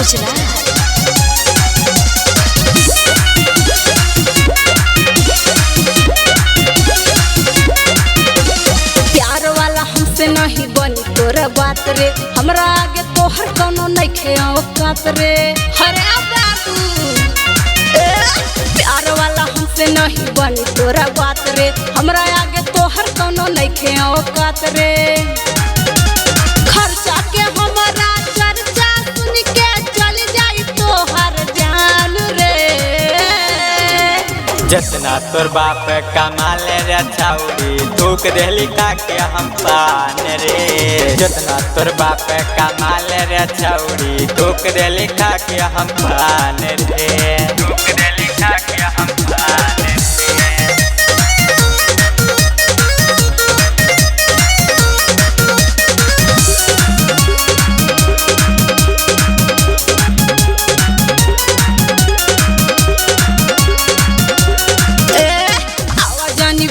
गुजरात। प्यार वाला हमसे नहीं बनी तोरा बात रे, हमरा आगे तोहर कोनो नइखे औकात रे। हरे बाबू प्यार वाला हमसे नहीं बनी तोरा बात रे, हमरा आगे तोहर कोनो नइखे औकात रे। खर्चा के हमारा चर्चा सुन के चल जाई तोहर जान रे। जितना तोर बाप कमाले रे छौरी, थूक देली के हम पान रे। जितना तोर बाप कमाले रे छौरी, थूक देली के हम पान रे। थूक देली के हम पान रे।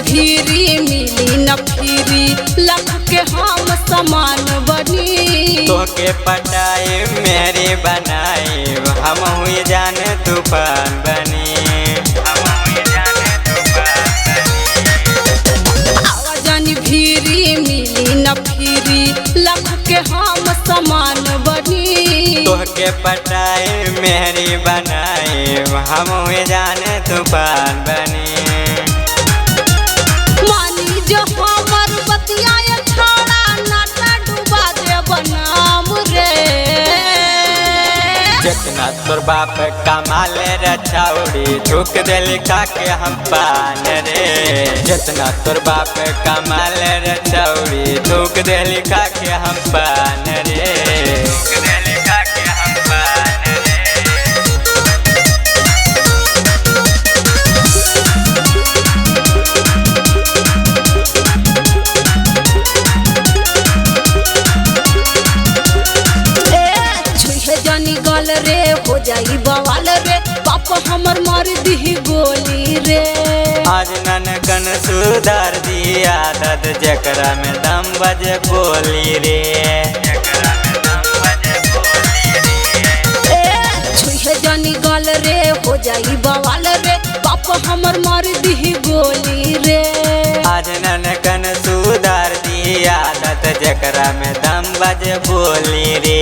भीरी मिली न फिरी, लख के हम समान बनी। तोके पटाए मेरे बनाए, हम हुई जाने तूफान बनी। हम हुई जाने तूफान बनी। आवाजानी भीरी मिली न फिरी, लख के हम समान बनी। तोके पटाए मेरे बनाए, हम हुई जाने तूफान बनी। जो हमर बतिया छोड़ा नाटा डूबा दे बनाम रे। जितना तोर बाप कमाले रे छौरी, थूक देली के हम पान रे। जितना तोर बाप कमाले रे छौरी, थूक देली के हम पान रे। थूक देली के हम पान रे। गल रे हो जाई बवाल रे, पापा हमर मार दी गोली रे। आज ननकन सुधार दी आदत, जकरा में दम बजे बोली रे। जकरा में दम बजे बोली रे। छुहे जानी गल रे हो जाई बवाल रे, पापा हमर मार दी गोली रे। आज ननकन सुधार दी आदत, जकरा में दम बजे बोली रे।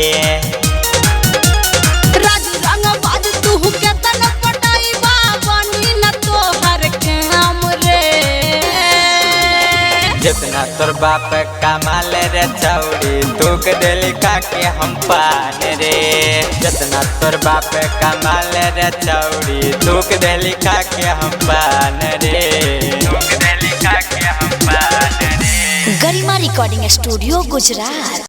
जितना तोर बाप कमाले रे छौरी, थूक देली के हम पान रे। जितना तोर बाप कमाले रे छौरी, थूक देली के हम पान रे। थूक देली के हम पान रे। गरिमा रिकॉर्डिंग स्टूडियो गुजरात।